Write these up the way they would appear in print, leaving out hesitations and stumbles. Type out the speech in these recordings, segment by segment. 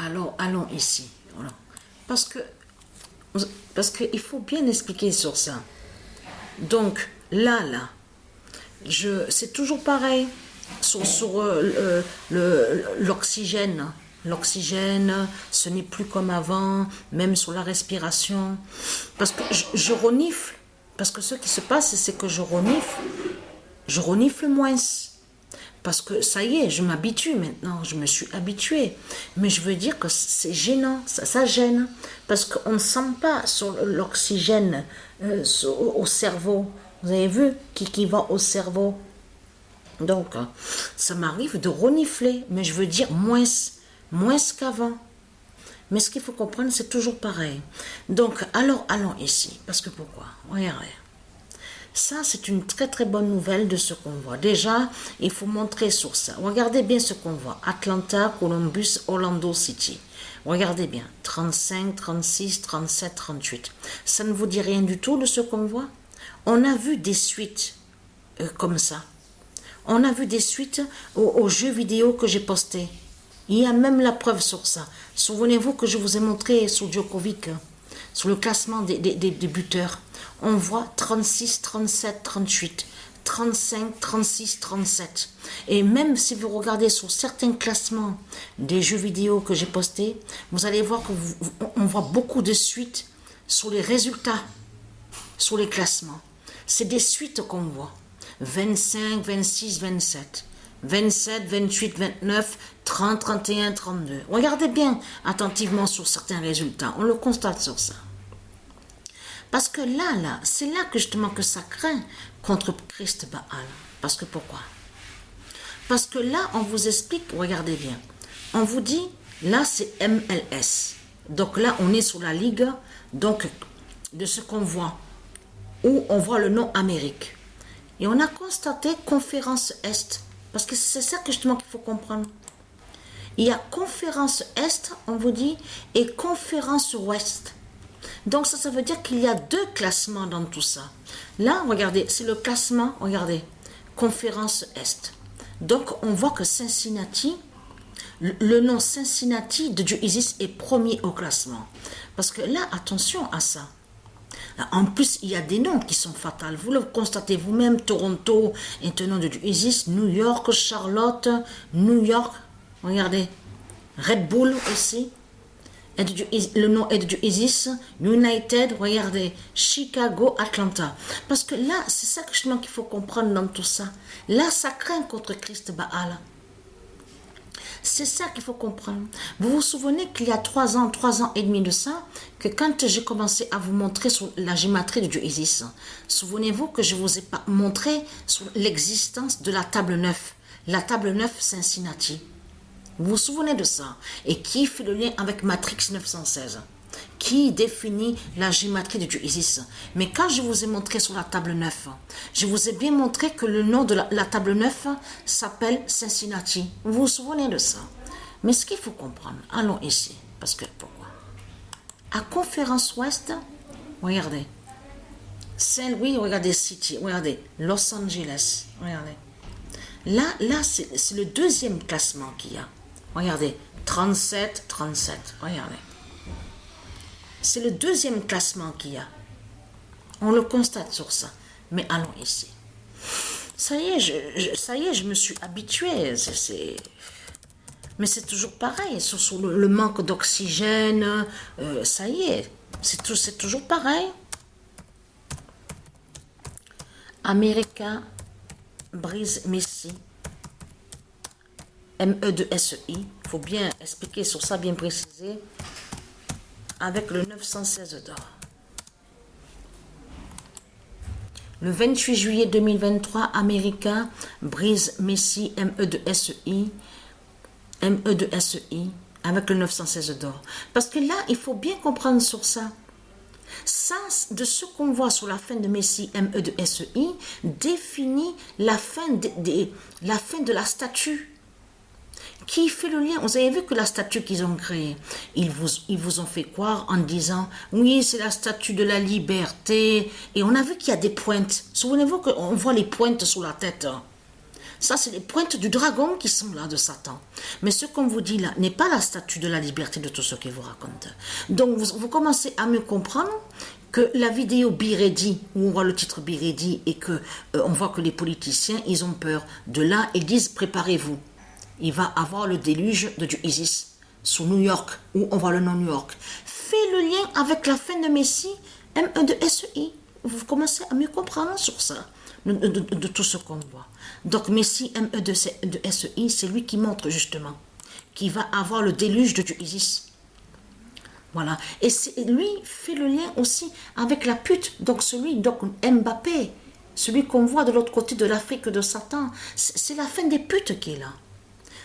alors, allons ici. Voilà. Parce que il faut bien expliquer sur ça. Donc, là, c'est toujours pareil sur l'oxygène. L'oxygène, ce n'est plus comme avant, même sur la respiration. Parce que je renifle. Parce que ce qui se passe, c'est que je renifle moins. Parce que ça y est, je m'habitue maintenant, je me suis habituée. Mais je veux dire que c'est gênant, ça gêne. Parce qu'on ne sent pas sur l'oxygène au cerveau. Vous avez vu qui va au cerveau. Donc, ça m'arrive de renifler, mais je veux dire moins qu'avant. Mais ce qu'il faut comprendre, c'est toujours pareil. Donc, alors, allons ici. Parce que pourquoi? Regardez. Ça, c'est une très très bonne nouvelle de ce qu'on voit. Déjà, il faut montrer sur ça. Regardez bien ce qu'on voit. Atlanta, Columbus, Orlando City. Regardez bien. 35, 36, 37, 38. Ça ne vous dit rien du tout de ce qu'on voit? On a vu des suites comme ça. On a vu des suites aux jeux vidéo que j'ai postés. Il y a même la preuve sur ça. Souvenez-vous que je vous ai montré sur Djokovic, sur le classement des buteurs. On voit 36, 37, 38, 35, 36, 37. Et même si vous regardez sur certains classements des jeux vidéo que j'ai postés, vous allez voir qu'on voit beaucoup de suites sur les résultats, sur les classements. C'est des suites qu'on voit. 25, 26, 27. 27, 28, 29, 30, 31, 32. Regardez bien attentivement sur certains résultats. On le constate sur ça. Parce que là, c'est là que justement que ça craint contre Christ Baal. Parce que pourquoi? Parce que là, on vous explique, regardez bien. On vous dit, là, c'est MLS. Donc là, on est sur la ligue, donc, de ce qu'on voit. Où on voit le nom Amérique. Et on a constaté conférence Est. Parce que c'est ça que justement qu'il faut comprendre. Il y a conférence Est, on vous dit, et conférence Ouest. Donc ça veut dire qu'il y a deux classements dans tout ça. Là, regardez, c'est le classement, regardez, conférence Est. Donc on voit que Cincinnati, le nom Cincinnati de Dieu Isis est premier au classement. Parce que là, attention à ça. En plus, il y a des noms qui sont fatals. Vous le constatez vous-même, Toronto est un nom de Dieu Isis, New York, Charlotte, New York, regardez, Red Bull aussi. Le nom est de Dieu Isis, United, regardez, Chicago, Atlanta. Parce que là, c'est ça justement qu'il faut comprendre dans tout ça. Là, ça craint contre Christ Baal. C'est ça qu'il faut comprendre. Vous vous souvenez qu'il y a 3 ans et demi de ça, que quand j'ai commencé à vous montrer sur la gématrie de Dieu Isis, souvenez-vous que je vous ai montré sur l'existence de la table 9, la table 9 Cincinnati. Vous vous souvenez de ça? Et qui fait le lien avec Matrix 916? Qui définit la gématrie de Dieu Isis? Mais quand je vous ai montré sur la table 9, je vous ai bien montré que le nom de la table 9 s'appelle Cincinnati. Vous vous souvenez de ça? Mais ce qu'il faut comprendre, allons ici. Parce que, pourquoi? À Conférence Ouest, regardez. Saint-Louis, regardez City, regardez. Los Angeles, regardez. Là c'est le deuxième classement qu'il y a. Regardez, 37, 37, regardez. C'est le deuxième classement qu'il y a. On le constate sur ça. Mais allons ici. Ça y est, je me suis habituée. Mais c'est toujours pareil. Sur le manque d'oxygène, ça y est. C'est toujours pareil. America, Brise Messi. ME2SI, il faut bien expliquer sur ça, bien préciser, avec le 916 d'or. Le 28 juillet 2023, America, Brise Messi, ME2SI, avec le 916 d'or. Parce que là, il faut bien comprendre sur ça. Ça, de ce qu'on voit sur la fin de Messi, ME2SI, définit la fin de la statue. Qui fait le lien? Vous avez vu que la statue qu'ils ont créée, ils vous ont fait croire en disant, oui, c'est la statue de la liberté. Et on a vu qu'il y a des pointes. Souvenez-vous qu'on voit les pointes sur la tête. Ça, c'est les pointes du dragon qui sont là de Satan. Mais ce qu'on vous dit là n'est pas la statue de la liberté de tout ce qu'il vous raconte. Donc, vous commencez à mieux comprendre que la vidéo Be Ready, où on voit le titre Be Ready et que on voit que les politiciens, ils ont peur. De là, ils disent, préparez-vous. Il va avoir le déluge du ISIS sous New York, où on voit le nom New York. Fait le lien avec la fin de Messie, M1 de SEI. Vous commencez à mieux comprendre sur ça, de tout ce qu'on voit. Donc Messie M1 de SEI, c'est lui qui montre justement, qui va avoir le déluge du ISIS. Voilà. Et lui fait le lien aussi avec la pute, donc Mbappé, celui qu'on voit de l'autre côté de l'Afrique de Satan. C'est la fin des putes qui est là.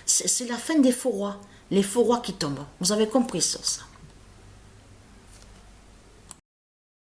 C'est la fin des faux rois. Les faux rois qui tombent. Vous avez compris ça.